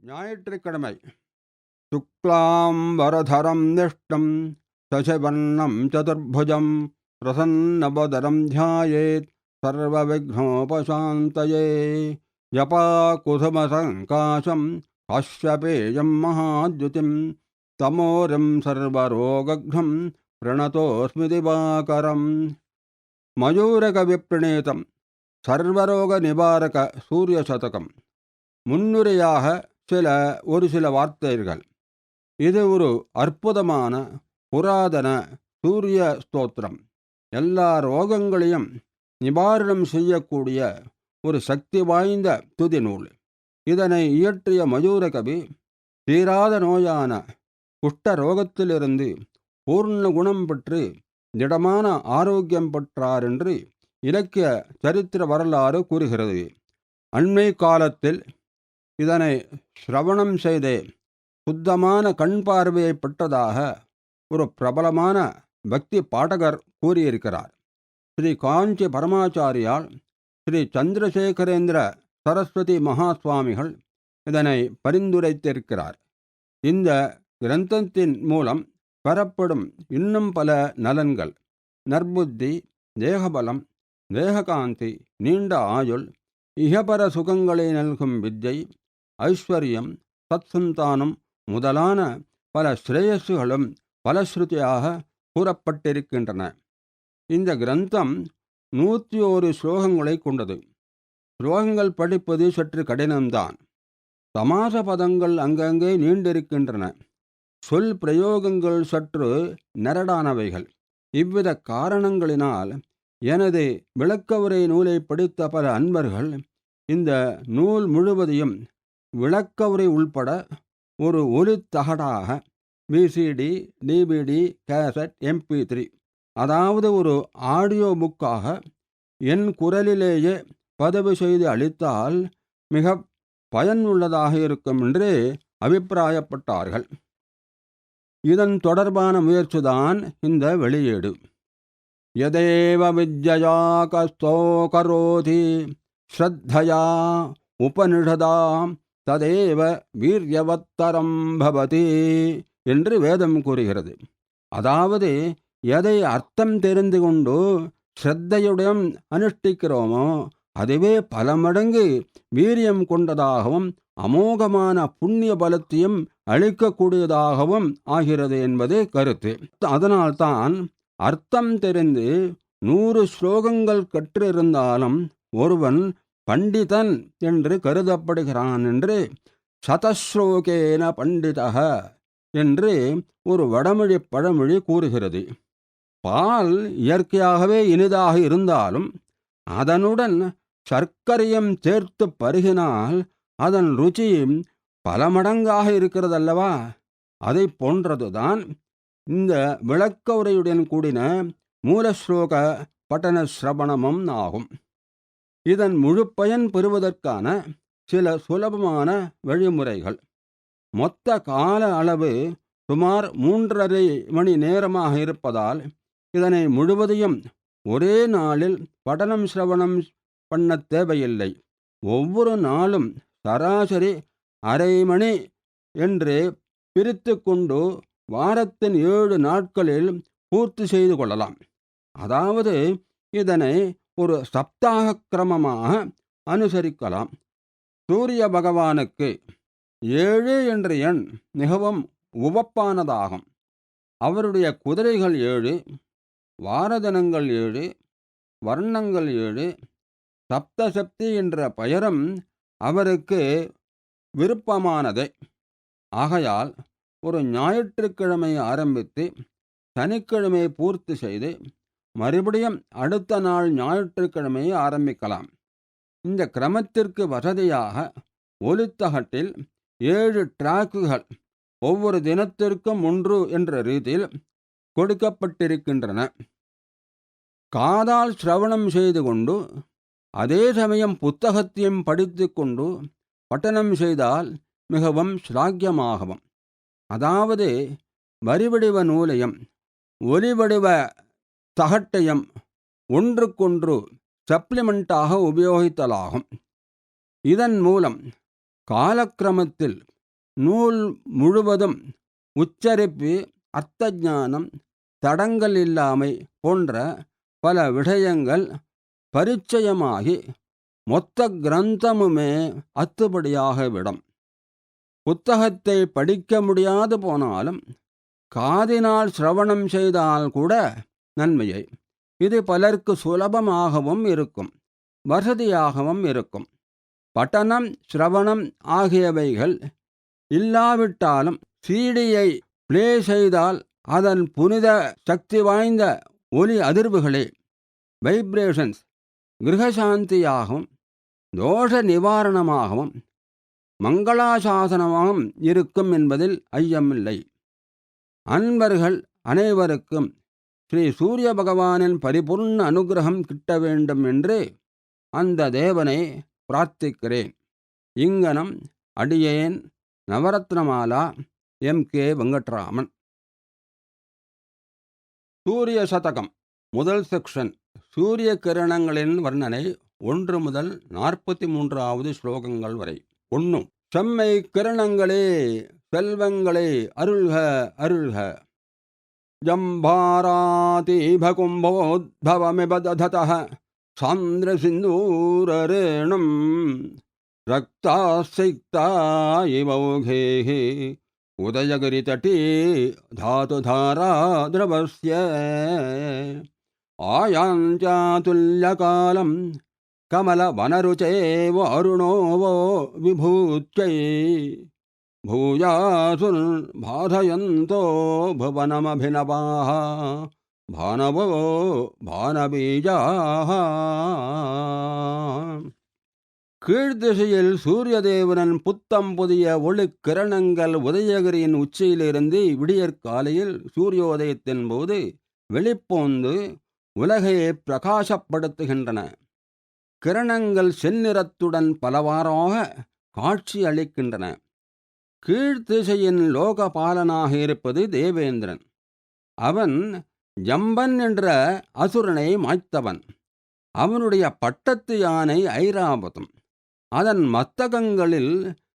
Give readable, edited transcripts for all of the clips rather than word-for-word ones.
ஞாயிற்றுக்கிழமை சுக்லாம்பரதரம் நிஷ்டம் சசிவர்ணம் சதுர்புஜம் பிரசன்னபதரம் த்யாயேத் சர்வவிக்னோபசாந்தயே யபா குசுமசங்காசம் காஷ்யபேயம் மகாத்யுதிம் தமோரம் சர்வரோகக்னம் பிரணதோஸ்மி திவாகரம். மயூரகவிப்ரணீதம் சர்வரோக நிவாரக சூரிய சதகம். முன்னுரையாக ஒரு சில வார்த்தைகள். இது ஒரு அற்புதமான புராதன சூரிய ஸ்தோத்திரம். எல்லா ரோகங்களையும் நிவாரணம் செய்யக்கூடிய ஒரு சக்தி வாய்ந்த துதி நூல். இதனை இயற்றிய மயூரகவி தீராத நோயான குஷ்ட ரோகத்திலிருந்து பூர்ண குணம் பெற்று திடமான ஆரோக்கியம் பெற்றார் என்று இலக்கிய சரித்திர வரலாறு கூறுகிறது. அண்மை காலத்தில் இதனை சிரவணம் செய்தே சுத்தமான கண் பார்வையை பெற்றதாக ஒரு பிரபலமான பக்தி பாடகர் கூறியிருக்கிறார். ஸ்ரீ காஞ்சி பரமாச்சாரியால் ஸ்ரீ சந்திரசேகரேந்திர சரஸ்வதி மகாசுவாமிகள் இதனை பரிந்துரைத்திருக்கிறார். இந்த கிரந்தத்தின் மூலம் பெறப்படும் இன்னும் பல நலன்கள் நற்புத்தி, தேகபலம், தேககாந்தி, நீண்ட ஆயுள், இகபர சுகங்களை நல்கும் வித்யை, ஐஸ்வர்யம், சத்சந்தானம் முதலான பல ஸ்ரேயஸ்களும் பலஸ்ருதியாக கூறப்பட்டிருக்கின்றன. இந்த கிரந்தம் 101 ஸ்லோகங்களை கொண்டது. ஸ்லோகங்கள் படிப்பது சற்று கடினம்தான். சமாச பதங்கள் அங்கங்கே நீண்டிருக்கின்றன. சொல் பிரயோகங்கள் சற்று நெரடானவைகள். இவ்வித காரணங்களினால் எனது விளக்கவுரை நூலை படித்த பல அன்பர்கள் இந்த நூல் முழுவதையும் விளக்கவுரை உள்பட ஒரு ஒலித்தகடாக விசிடி, டிவிடி, கேசட், MP3 அதாவது ஒரு ஆடியோ புக்காக என் குரலிலேயே பதிவு செய்து அளித்தால் மிக பயனுள்ளதாக இருக்கும் என்று அபிப்பிராயப்பட்டார்கள். இதன் தொடர்பான முயற்சிதான் இந்த வெளியீடு. யதேவ வித்யயா கஸ்தோ கரோதி ஸ்ரத்தயா உபனிஷதாம் ததேவ வீரியவத்தரம் பவதி என்று வேதம் கூறுகிறது. அதாவது எதை அர்த்தம் தெரிந்து கொண்டு ஸ்ரத்தையுடன் அனுஷ்டிக்கிறோமோ அதுவே பல மடங்கு வீரியம் கொண்டதாகவும் அமோகமான புண்ணிய பலத்தையும் அளிக்கக்கூடியதாகவும் ஆகிறது என்பது கருத்து. அதனால்தான் அர்த்தம் தெரிந்து 100 ஸ்லோகங்கள் கற்றிருந்தாலும் ஒருவன் பண்டிதன் என்று கருதப்படுகிறான் என்று சதஸ்லோகேன பண்டிதக என்று ஒரு வடமொழி பழமொழி கூறுகிறது. பால் இயற்கையாகவே இனிதாக இருந்தாலும் அதனுடன் சர்க்கரையும் சேர்த்து பருகினால் அதன் ருச்சி பல மடங்காக இருக்கிறதல்லவா? அதை போன்றதுதான் இந்த விளக்கவுரையுடன் கூடின மூலஸ்லோக பட்டன சிரவணமும் ஆகும். இதன் முழு பயன் பெறுவதற்கான சில சுலபமான வழிமுறைகள். மொத்த கால அளவு சுமார் 3½ மணி நேரமாக இருப்பதால் இதனை முழுவதையும் ஒரே நாளில் படனம் சிரவணம் பண்ண தேவையில்லை. ஒவ்வொரு நாளும் சராசரி ½ மணி என்று பிரித்து கொண்டு வாரத்தின் 7 நாட்களில் பூர்த்தி செய்து கொள்ளலாம். அதாவது இதனை ஒரு சப்தாக கிரமமாக அனுசரிக்கலாம். சூரிய பகவானுக்கு 7 என்ற எண் மிகவும் உவப்பானதாகும். அவருடைய குதிரைகள் 7, வாரதினங்கள் 7, வர்ணங்கள் 7, சப்தசப்தி என்ற பெயரும் அவருக்கு விருப்பமானதே. ஆகையால் ஒரு ஞாயிற்றுக்கிழமை ஆரம்பித்து சனிக்கிழமை பூர்த்தி செய்து மறுபடியும் அடுத்த நாள் ஞாயிற்றுக்கிழமையை ஆரம்பிக்கலாம். இந்த கிரமத்திற்கு வசதியாக ஒலித்தகட்டில் 7 டிராக்குகள் ஒவ்வொரு தினத்திற்கும் 1 என்ற ரீதியில் கொடுக்கப்பட்டிருக்கின்றன. காதால் சிரவணம் செய்து கொண்டு அதே சமயம் புத்தகத்தையும் படித்து கொண்டு பட்டனம் செய்தால் மிகவும் ஸ்லாக்கியமாகவும், அதாவது வரிவடிவ நூலையும் ஒலிவடிவ தகட்டையும் ஒன்றுக்கொன்று சப்ளிமெண்டாக உபயோகித்தலாகும். இதன் மூலம் காலக்கிரமத்தில் நூல் முழுவதும் உச்சரிப்பு, அர்த்த ஞானம், தடங்கள் இல்லாமை போன்ற பல விஷயங்கள் பரிச்சயமாகி மொத்த கிரந்தமுமே அத்துப்படியாகிவிடும். புத்தகத்தை படிக்க முடியாது போனாலும் காதினால் சிரவணம் செய்தால் கூட நன்மையை. இது பலருக்கு சுலபமாகவும் இருக்கும், வசதியாகவும் இருக்கும். பட்டனம், சிரவணம் ஆகியவைகள் இல்லாவிட்டாலும் சீடியை பிளே செய்தால் அதன் புனித சக்தி வாய்ந்த ஒலி அதிர்வுகளே, வைப்ரேஷன்ஸ், கிரகசாந்தியாகவும் தோஷ நிவாரணமாகவும் மங்களாசாசனமாகவும் இருக்கும் என்பதில் ஐயமில்லை. அன்பர்கள் அனைவருக்கும் ஸ்ரீ சூரிய பகவானின் பரிபூர்ண அனுகிரகம் கிட்ட வேண்டும் என்று அந்த தேவனை பிரார்த்திக்கிறேன். இங்கனம் அடியேன் நவரத்னமாலா M.K. வெங்கட்ராமன். சூரிய சதகம் முதல் செக்ஷன். சூரிய கிரணங்களின் வர்ணனை 1 முதல் 43வது ஸ்லோகங்கள் வரை. 1. செம்மை கிரணங்களே, செல்வங்களே, அருள்க அருள்க. ஜம்பாராதீபகும்போத்பவமிப தததः சாந்திரசிந்தூரரேணம் ரக்தாசிக்தா இவௌகேः உதயகிரிதட்டே தாதுதாரா திரவஸ்ய ஆயாஞ்சாதுல்யகாலம் கமலவனருச்சேவ அருணோவோ விபூத்யை பூயாசுர் பாதயந்தோ புவனமபிநவாः பானவோ பானபீஜாः. கீழ்திசையில் சூரியதேவனின் புத்தம் புதிய ஒளிக்கிரணங்கள் உதயகிரியின் உச்சியிலிருந்து விடியற்காலையில் சூரியோதயத்தின் போது வெளிப்போந்து உலகையை பிரகாசப்படுத்துகின்றன. கிரணங்கள் செந்நிறத்துடன் பலவாறாக காட்சி அளிக்கின்றன. கீழ்த்திசையின் லோகபாலனாக இருப்பது தேவேந்திரன். அவன் ஜம்பன் என்ற அசுரனை மாய்த்தவன். அவனுடைய பட்டத்து யானை ஐராவதம். அதன் மத்தகங்களில்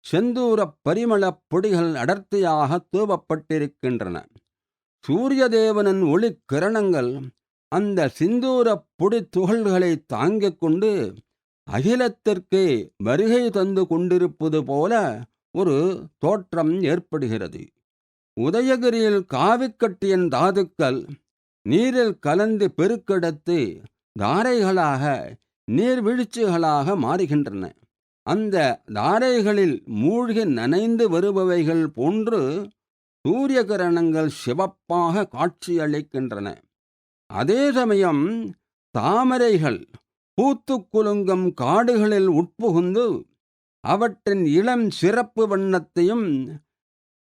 செந்தூரப் பரிமளப் பொடிகள் அடர்த்தியாக தூவப்பட்டிருக்கின்றன. சூரியதேவனின் ஒளிக்கிரணங்கள் அந்த சிந்தூரப் பொடி துகள்களை தாங்கிக் கொண்டு அகிலத்திற்கே வருகை தந்து கொண்டிருப்பது போல ஒரு தோற்றம் ஏற்படுகிறது. உதயகிரியில் காவிக்கட்டியின் தாதுக்கள் நீரில் கலந்து பெருக்கெடுத்து தாரைகளாக, நீர்வீழ்ச்சிகளாக மாறுகின்றன. அந்த தாரைகளில் மூழ்கி நனைந்து வருபவைகள் போன்று சூரிய கிரணங்கள் சிவப்பாக காட்சியளிக்கின்றன. அதே சமயம் தாமரைகள் பூத்து குலுங்கும் காடுகளில் உட்புகுந்து அவற்றின் இளம் சிறப்பு வண்ணத்தையும்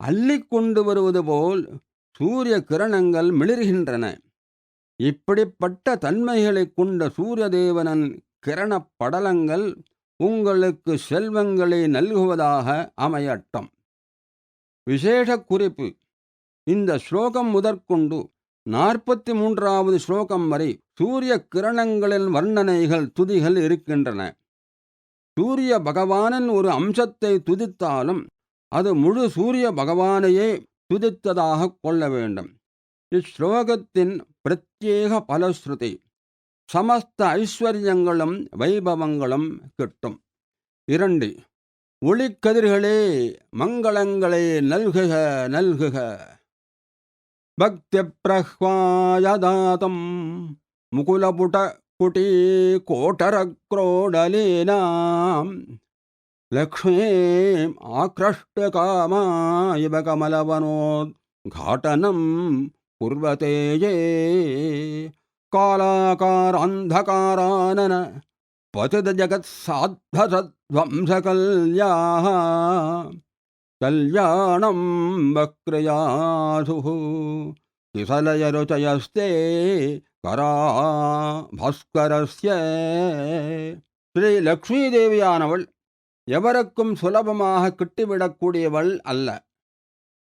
அள்ளிக்கொண்டு வருவது போல் சூரிய கிரணங்கள் மிளிர்கின்றன. இப்படிப்பட்ட தன்மைகளை கொண்ட சூரியதேவனின் கிரணப் படலங்கள் உங்களுக்கு செல்வங்களை நல்குவதாக அமையட்டும். விசேஷ குறிப்பு: இந்த ஸ்லோகம் முதற்கொண்டு 43வது ஸ்லோகம் வரை சூரிய கிரணங்களின் வர்ணனைகள், துதிகள் இருக்கின்றன. சூரிய பகவானின் ஒரு அம்சத்தை துதித்தாலும் அது முழு சூரிய பகவானையே துதித்ததாக கொள்ள வேண்டும். இஸ்லோகத்தின் பிரத்யேக பலஸ்ருதி. சமஸ்த ஐஸ்வர்யங்களும் வைபவங்களும் கிட்டும். 2. ஒளிக்கதிர்களே, மங்களங்களே நல்குக நல்குக. பக்தி பிரஹ்வாயதாதம் முகுலபுட குட்டி கோட்டரக்ரோடலேனாம் லக்ஷ்மே ஆக்ரஷ்டகாமாயிவ கமலவனோத்ഘാടனம் குர்வதே யே காலாகாராந்தகாரானன பதித ஜகத் சாத்வம்சகல்யாः கல்யாணம் வக்ரயாசு கிசலயருச்சயஸ்தே கரா பாஸ்கரஸ்ய. ஸ்ரீ லக்ஷ்மி தேவியானவள் எவருக்கும் சுலபமாக கிட்டிவிடக்கூடியவள் அல்ல.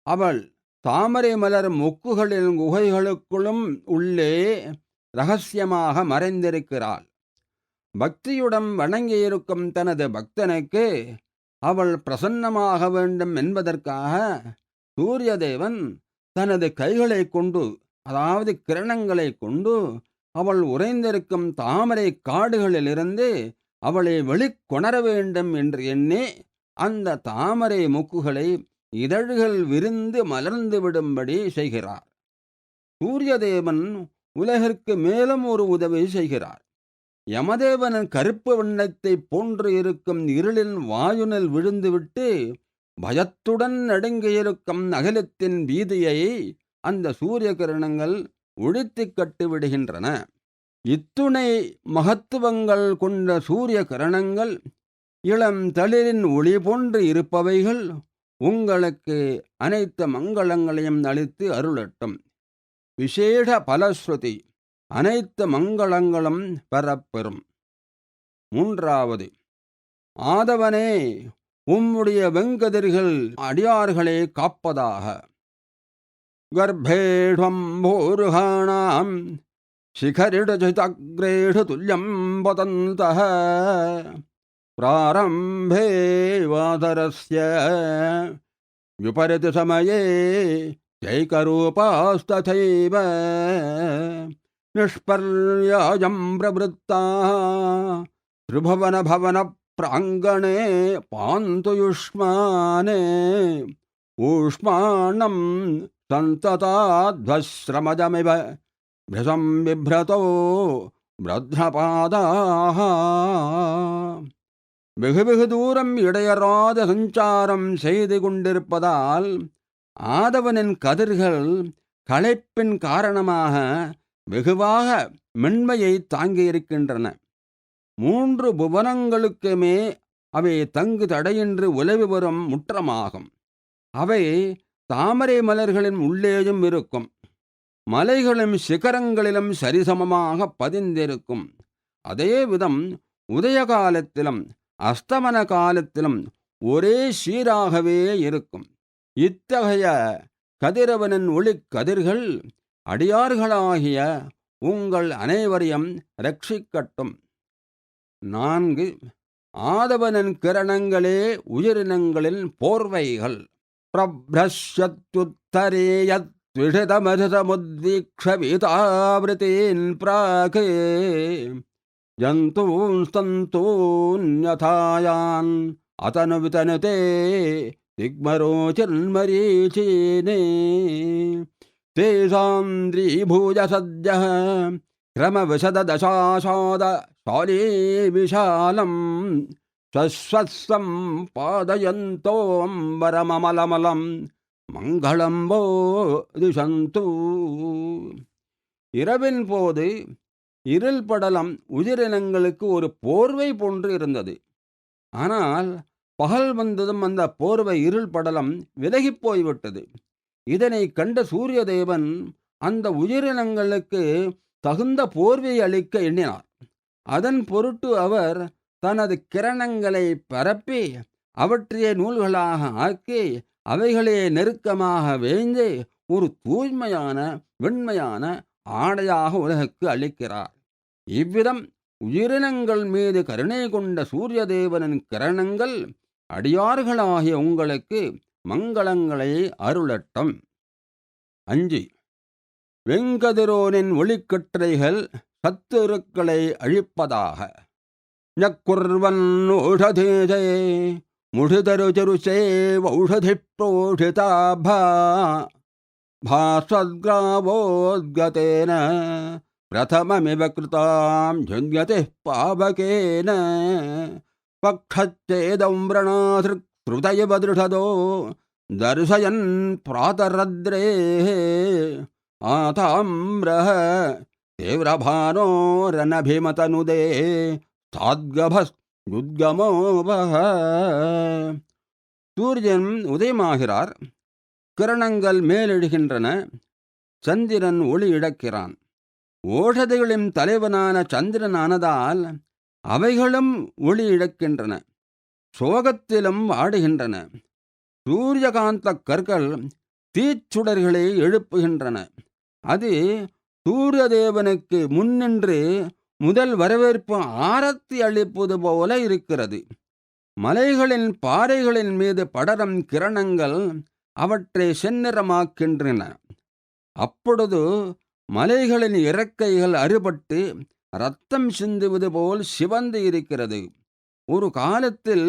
அவள் தாமரை மலர் மொக்குகளின் குகைகளுக்குள்ளும் உள்ளே இரகசியமாக மறைந்திருக்கிறாள். பக்தியுடன் வணங்கியிருக்கும் தனது பக்தனுக்கு அவள் பிரசன்னமாக வேண்டும் என்பதற்காக சூரிய தேவன் தனது கைகளை கொண்டு, அதாவது கிரணங்களை கொண்டு, அவள் உறைந்திருக்கும் தாமரை காடுகளிலிருந்து அவளை வெளிக்கொணர வேண்டும் என்று எண்ணி அந்த தாமரை மொக்குகளை இதழ்கள் விரிந்து மலர்ந்து விடும்படி செய்கிறார். சூரியதேவன் உலகிற்கு மேலும் ஒரு உதவி செய்கிறார். யமதேவனின் கருப்பு வண்ணத்தை போன்று இருக்கும் இருளின் வாயுனில் விழுந்துவிட்டு பயத்துடன் நடுங்கியிருக்கும் அகிலத்தின் வீதியை அந்த சூரிய கிரணங்கள் ஒழித்து கட்டிவிடுகின்றன. இத்துணை மகத்துவங்கள் கொண்ட சூரிய கிரணங்கள் இளம் தளிரின் ஒளி போன்று இருப்பவைகள் உங்களுக்கு அனைத்து மங்களங்களையும் அளித்து அருளட்டும். விசேஷ பலஸ்ருதி அனைத்து மங்களங்களும் பெறப்பெறும். 3வது, ஆதவனே, உம்முடைய வெங்கதிர்கள் அடியார்களை காப்பதாக. கர்ப்பேஷ்வம் பூருகாணாம் சிகரிடஜிதக்ரேஷு துல்யம் வதந்தः பிராரம்பே வாதரஸ்ய விபரித சமயே ஜைகரூபாஸ்ததைவ நிஷ்பர்யாயம் பிரவృத்தாः த்ரிபுவன பவன பிராங்கணே பாந்து யுஷ்மானே ஊஷ்மாணம் சந்ததாத்வஸ்ரமஜமிவ பிருசம் பிப்ரதோ பிரத்னபாதாः. வெகு வெகு தூரம் இடையறாத சஞ்சாரம் செய்து கொண்டிருப்பதால் ஆதவனின் கதிர்கள் களைப்பின் காரணமாக வெகுவாக மென்மையை தாங்கியிருக்கின்றன. 3 புவனங்களுக்குமே அவை தங்கு தடையின்றி உலவி வரும் முற்றமாகும். அவை தாமரை மலர்களின் உள்ளேயும் இருக்கும். மலைகளும் சிகரங்களிலும் சரிசமமாக பதிந்திருக்கும். அதே விதம் உதய காலத்திலும் அஸ்தமன காலத்திலும் ஒரே சீராகவே இருக்கும். இத்தகைய கதிரவனின் ஒளிக்கதிர்கள் அடியார்களாகிய உங்கள் அனைவரையும் ரட்சிக்கட்டும். 4. ஆதவனின் கிரணங்களே உயிரினங்களின் போர்வைகள். பிரப்ரஷ்யத்யுத்தரேயத் விஷதமதிதமுத்வீக்ஷவீதாவிருத்தீன் பிராகே ஜந்தூன்ஸ்தந்தூன்யதாயான் அதனு விதனுதே திக்மரோச்சிர்மரீச்சீனே தேசாந்திரீபூஜ சத்யः கிரமவிசததசாசாத சாலே விஷாலம் ஸ்வஸ்வஸ்ஸம் பாதயந்தோம்பரமமலமலம் மங்களம் வோ திசந்து. இரவின் போது இருள் படலம் உயிரினங்களுக்கு ஒரு போர்வை போன்று இருந்தது. ஆனால் பகல் வந்ததும் அந்த போர்வை இருள் படலம் விலகிப் போய்விட்டது. இதனை கண்ட சூரிய தேவன் அந்த உயிரினங்களுக்கு தகுந்த போர்வை அளிக்க எண்ணினார். அதன் பொருட்டு அவர் தனது கிரணங்களை பரப்பி அவற்றையே நூல்களாக ஆக்கி அவைகளே நெருக்கமாக வேய்ந்து ஒரு தூய்மையான வெண்மையான ஆடையாக உலகுக்கு அளிக்கிறார். இவ்விதம் உயிரினங்கள் மீது கருணை கொண்ட சூரிய தேவனின் கிரணங்கள் அடியார்களாகிய உங்களுக்கு மங்களங்களை அருளட்டும். 5. வெங்கதிரோனின் ஒளிக்கற்றைகள் சத்துருக்களை அழிப்பதாக. ஞக்குர்வன் ஓஷதேஜே முஷிதருச்சருஷே ஔஷதி புரோஷிதாபா பாஸ்வத்கிராவோத்கதேன பிரதமமிவ கிருதாம் ஜுன்யதி பாவகேன பக்ஷச்சேதம் விரணாதிருக் ஸ்ருதயவ திருஷதோ தர்சயன் பிராதரத்ரே ஆதாம்ரஹ தேவ்ரபானோ ரணபிமதனுதே தாத்கபஸ் உத்கமோபஹ. சூரியன் உதயமாகிறார். கிரணங்கள் மேலெழுகின்றன. சந்திரன் ஒளி இழக்கிறான். ஓஷதிகளின் தலைவனான சந்திரனானதால் அவைகளும் ஒளி இழக்கின்றன. சோகத்திலும் ஆடுகின்றன. சூரியகாந்த கற்கள் தீச்சுடர்களை எழுப்புகின்றன. அது சூரிய தேவனுக்கு முன்னின்று முதல் வரவேற்பு ஆரத்தி அளிப்பது போல இருக்கிறது. மலைகளின் பாறைகளின் மீது படரும் கிரணங்கள் அவற்றை செந்நிறமாக்கின்றன. அப்பொழுது மலைகளின் இறக்கைகள் அறுபட்டு இரத்தம் சிந்துவது போல் சிவந்து இருக்கிறது. ஒரு காலத்தில்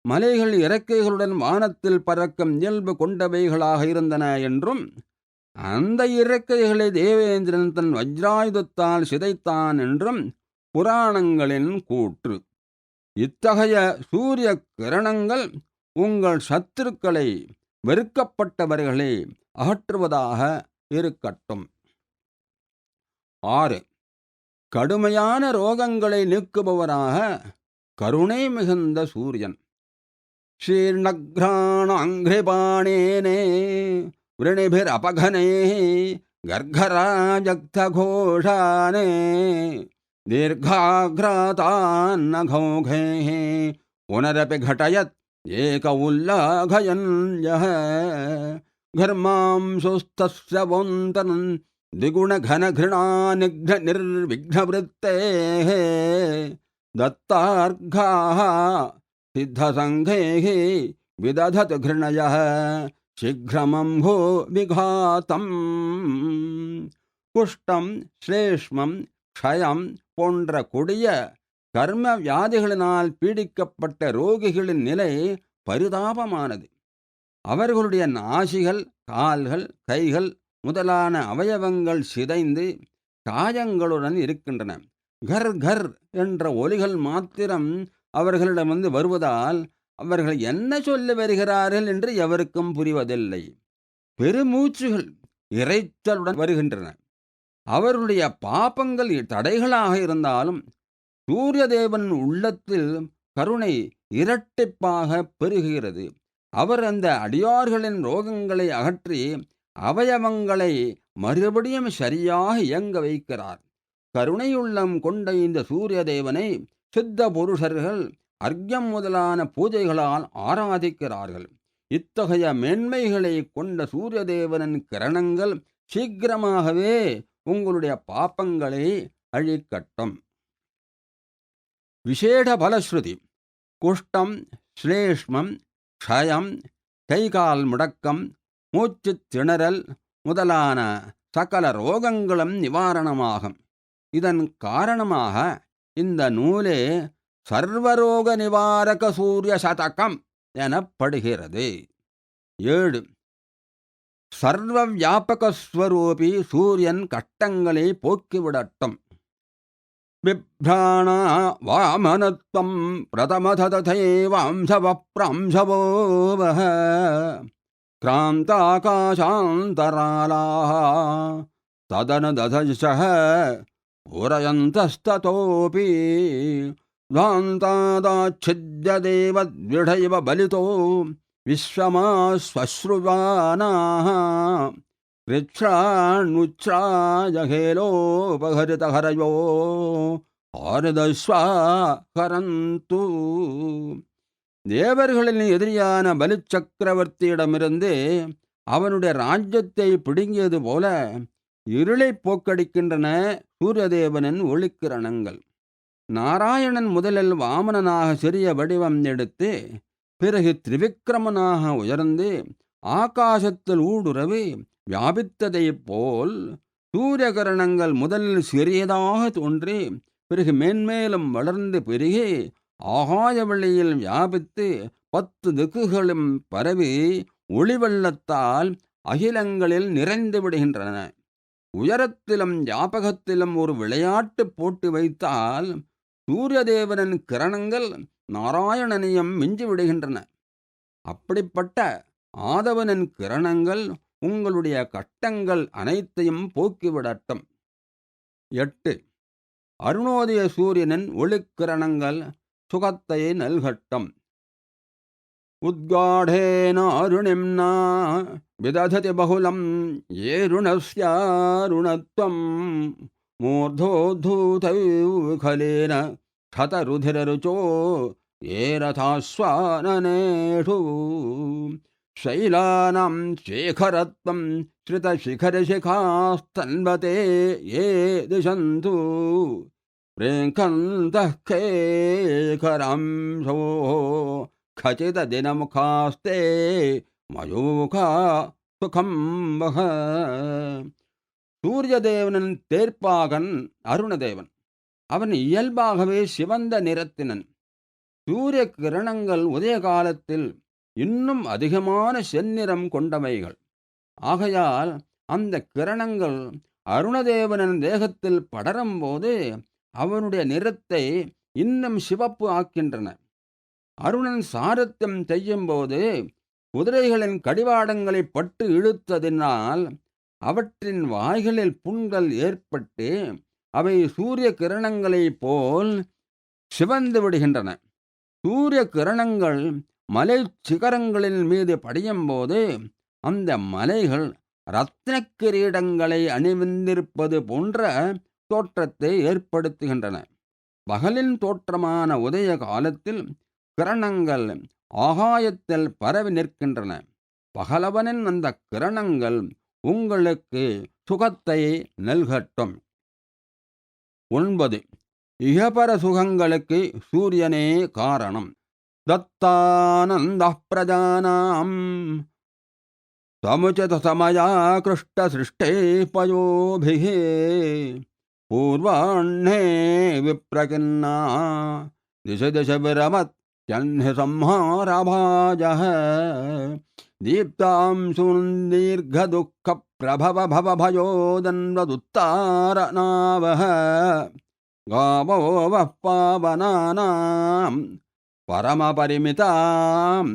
மலைகள் இறக்கைகளுடன் வானத்தில் பறக்கும் இயல்பு கொண்டவைகளாக இருந்தன என்றும், அந்த இறக்கைகளை தேவேந்திரன் தன் வஜ்ராயுதத்தால் சிதைத்தான் என்றும் புராணங்களின் கூற்று. இத்தகைய சூரிய கிரணங்கள் உங்கள் சத்துருக்களை, வெறுக்கப்பட்டவர்களை அகற்றுவதாக இருக்கட்டும். 6. கடுமையான ரோகங்களை நீக்குபவராக கருணை மிகுந்த சூரியன். ஷீர்ணக்ராணாங்கிரிபாணேனே விரணிபிரபகனே கர்கராஜக்தகோஷானே தீர்காக்ராதான்னகௌகே புனரபி घटयत् ஏக உல்லாघयन् யः घर्मांशुस्तस्य वोन्तन् द्विगुणघनघृणानिघ्न निर्विघ्नवृत्तेः दत्तार्घाः सिद्धसङ्घैः विदधत घृणयः शीघ्रमम्भो विघातम्. குஷ்டம், ஸ்லேஷ்மம், க்ஷயம் போன்ற கொடிய கர்ம வியாதிகளினால் பீடிக்கப்பட்ட ரோகிகளின் நிலை பரிதாபமானது. அவர்களுடைய நாசிகள், கால்கள், கைகள் முதலான அவயவங்கள் சிதைந்து காயங்களுடன் இருக்கின்றன. கர் கர் என்ற ஒலிகள் மாத்திரம் அவர்களிடமிருந்து வருவதால் அவர்கள் என்ன சொல்ல வருகிறார்கள் என்று எவருக்கும் புரிவதில்லை. பெருமூச்சுகள் இறைச்சலுடன் வருகின்றன. அவர்களுடைய பாபங்கள் தடைகளாக இருந்தாலும் சூரியதேவன் உள்ளத்தில் கருணை இரட்டிப்பாக பெருகுகிறது. அவர் அந்த அடியார்களின் ரோகங்களை அகற்றி அவயவங்களை மறுபடியும் சரியாக இயங்க வைக்கிறார். கருணையுள்ளம் கொண்ட இந்த சூரிய தேவனை சித்த புருஷர்கள் அர்க்யம் முதலான பூஜைகளால் ஆராதிக்கிறார்கள். இத்தகைய மேன்மைகளை கொண்ட சூரிய தேவனின் கிரணங்கள் சீக்கிரமாகவே உங்களுடைய பாப்பங்களை அழிக்கட்டும். விசேட பலஸ்ருதி. குஷ்டம், ஸ்லேஷ்மம், க்ஷயம், கைகால் முடக்கம், மூச்சு திணறல் முதலான சகல ரோகங்களும் நிவாரணமாகும். இதன் காரணமாக இந்த நூலே சர்வரோக நிவாரக சூரிய சதகம் எனப்படுகிறது. 7. சர்வ வியாபகஸ்வரூபி சூரியன் கஷ்டங்களை போக்கிவிடட்டும். பிப்ராணா வாமனத்வம் பிரதமததேவாம்சவப்ராம்சவோவஹ கிராந்தாகாசாந்தராலாः ததனததஜ்சஹ பூரயந்தஸ்ததோபி ध्वान्तादाच्छिद्यदेवद्विढैव बलितो विश्वमाश्वश्रुवानाः कृच्छ्राण्मुच्छ्राजहेलोपहरितहरयो ஆறுதஸ்வாகரந்து. தேவர்களின் எதிரியான பலிச்சக்கரவர்த்தியிடமிருந்து அவனுடைய ராஜ்யத்தை பிடுங்கியது போல இருளை போக்கடிக்கின்றன சூரியதேவனின் ஒளிக்கிரணங்கள். நாராயணன் முதலில் வாமனனாக சிறிய வடிவம் எடுத்து பிறகு திரிவிக்ரமனாக உயர்ந்து ஆகாசத்தில் ஊடுருவி வியாபித்ததைப் போல் சூரியகரணங்கள் முதலில் சிறியதாக தோன்றி பிறகு மேன்மேலும் வளர்ந்து பெருகி ஆகாய வெளியில் வியாபித்து 10 திக்குகளும் பரவி ஒளிவெள்ளத்தால் அகிலங்களில் நிறைந்து விடுகின்றன. உயரத்திலும் ஞாபகத்திலும் ஒரு விளையாட்டு போட்டு வைத்தால் சூரியதேவனின் கிரணங்கள் நாராயணனையும் மிஞ்சிவிடுகின்றன. அப்படிப்பட்ட ஆதவனின் கிரணங்கள் உங்களுடைய கஷ்டங்கள் அனைத்தையும் போக்கிவிடட்டும். 8. அருணோதய சூரியனின் ஒளிக்கிரணங்கள் சுகத்தை நல்கட்டும். உத்காடேன அருணிம்னா விதததி பகுலம் ஏருணஸ்யாருணத்வம் மூர்தோத்தூதவிகலேன க்ஷதருதிரருச்சோ ஏரதாஸ்வானனேஷு शैलानां शेखरत्वं श्रितशिखरशिखास्तन्वते ये दिशन्तु प्रेङ्कन्तः खेखरांशो खचितदिनमुखास्ते மயூகா சுகம் வக. சூரியதேவனின் தேர்ப்பாகன் அருணதேவன். அவன் இயல்பாகவே சிவந்த நிறத்தினன். சூரிய கிரணங்கள் உதய காலத்தில் இன்னும் அதிகமான செந்நிறம் கொண்டவைகள். ஆகையால் அந்த கிரணங்கள் அருணதேவனின் தேகத்தில் படரும்போது அவனுடைய நிறத்தை இன்னும் சிவப்பு ஆக்கின்றன. அருணன் சாரத்தியம் செய்யும்போது குதிரைகளின் கடிவாடங்களை பட்டு இழுத்ததினால் அவற்றின் வாய்களில் புண்கள் ஏற்பட்டு அவை சூரிய கிரணங்களைப் போல் சிவந்து விடுகின்றன. சூரிய கிரணங்கள் மலை சிகரங்களின் மீது படியும்போது அந்த மலைகள் இரத்தின கிரீடங்களை அணிவிந்திருப்பது போன்ற தோற்றத்தை ஏற்படுத்துகின்றன. பகலின் தோற்றமான உதய காலத்தில் கிரணங்கள் ஆகாயத்தில் பரவி நிற்கின்றன. பகலவனின் அந்த கிரணங்கள் உங்களுக்கு சுகத்தை நல்கட்டும். 9. இகபர சுகங்களுக்கு சூரியனே காரணம். தத்தானந்த பிரஜானாம் சமுச்சித சமயா கிருஷ்ட சிருஷ்டே பயோபிः பூர்வாண்ணே விப்ரகின்னா திச திச விரமத் संहाराभाजः दीप्तां सुन्दीर्घदुःखप्रभवभवभयोदन्वदुत्तारनावः गावो वः पावनानां परमपरिमितां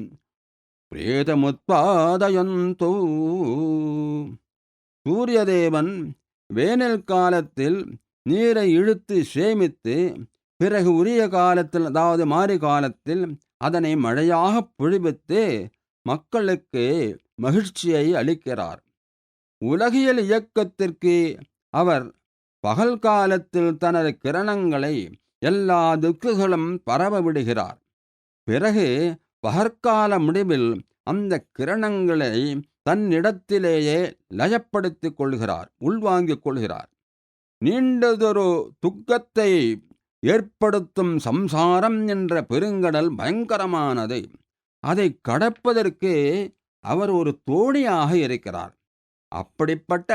प्रेतमुत्पादयन्तु. சூரியதேவன் வேனல் காலத்தில் நீரை இழுத்து சேமித்து பிறகு உரிய காலத்தில், அதாவது மாரி காலத்தில் அதனை மழையாக பொழிவித்து மக்களுக்கு மகிழ்ச்சியை அளிக்கிறார். உலகியல் இயக்கத்திற்கு அவர் பகல் காலத்தில் தனது கிரணங்களை எல்லா திக்குகளும் பரவ விடுகிறார். பிறகு பகற்கால முடிவில் அந்த கிரணங்களை தன்னிடத்திலேயே லயப்படுத்திக் கொள்கிறார், உள்வாங்கிக் கொள்கிறார். நீண்டதொரு துக்கத்தை ஏற்படுத்தும் சம்சாரம் என்ற பெருங்கடல் பயங்கரமானது. அதை கடப்பதற்கு அவர் ஒரு தோணியாக இருக்கிறார். அப்படிப்பட்ட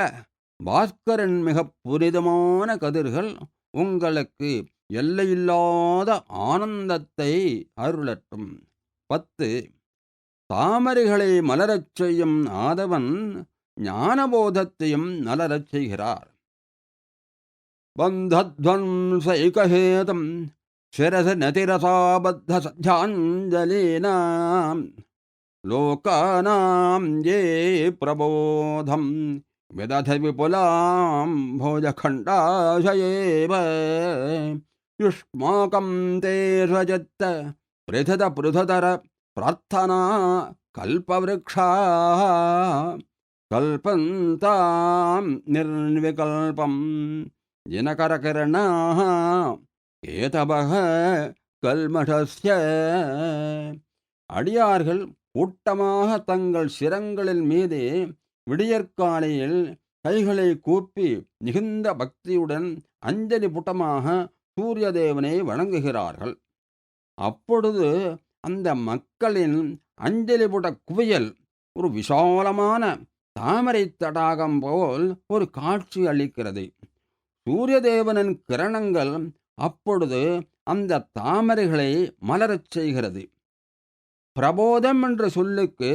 பாஸ்கரின் மிக புனிதமான கதிர்கள் உங்களுக்கு எல்லையில்லாத ஆனந்தத்தை அருளட்டும். 10. தாமரைகளை மலரச் செய்யும் ஆதவன் ஞானபோதத்தையும் மலரச் செய்கிறார். बन्धध्वंसैकहेतं शिरसि नतिरसाबद्धसध्याञ्जलीनां लोकानां ये प्रबोधं विदधि विपुलां भोजखण्डाशयेव युष्माकं ते स्वचित्त पृथुतर प्रार्थना कल्पवृक्षाः कल्पन्तां निर्विकल्पम् जिनकरकिरणाः ஏதபக கல்மஷஸ்ய. அடியார்கள் கூட்டமாக தங்கள் சிரங்களின் மீது விடியற்காலையில் கைகளை கூப்பி மிகுந்த பக்தியுடன் அஞ்சலி புட்டமாக சூரியதேவனை வணங்குகிறார்கள். அப்பொழுது அந்த மக்களின் அஞ்சலி புட குவியல் ஒரு விசாலமான தாமரை தடாகம் போல் ஒரு காட்சி அளிக்கிறது. சூரியதேவனின் கிரணங்கள் அப்பொழுது அந்த தாமரைகளை மலரச் செய்கிறது. பிரபோதம் என்ற சொல்லுக்கு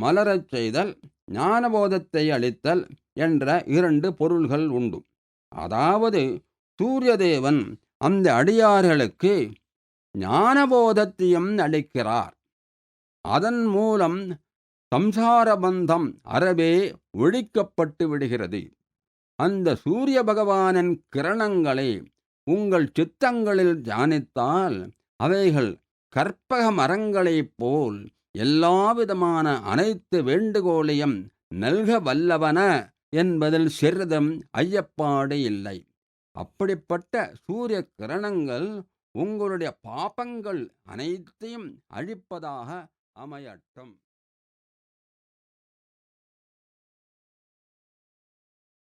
மலரச் செய்தல், ஞானபோதத்தை அளித்தல் என்ற 2 பொருள்கள் உண்டு. அதாவது சூரியதேவன் அந்த அடியார்களுக்கு ஞானபோதத்தையும் அளிக்கிறார். அதன் மூலம் சம்சார பந்தம் அறவே ஒழிக்கப்பட்டு விடுகிறது. அந்த சூரிய பகவானின் கிரணங்களை உங்கள் சித்தங்களில் தியானித்தால் அவைகள் கற்பக மரங்களைப் போல் எல்லாவிதமான அனைத்து வேண்டுகோளையும் நல்க வல்லவன என்பதில் சிறிதும் ஐயப்பாடு இல்லை. அப்படிப்பட்ட சூரிய கிரணங்கள் உங்களுடைய பாபங்கள் அனைத்தையும் அழிப்பதாக அமையட்டும்.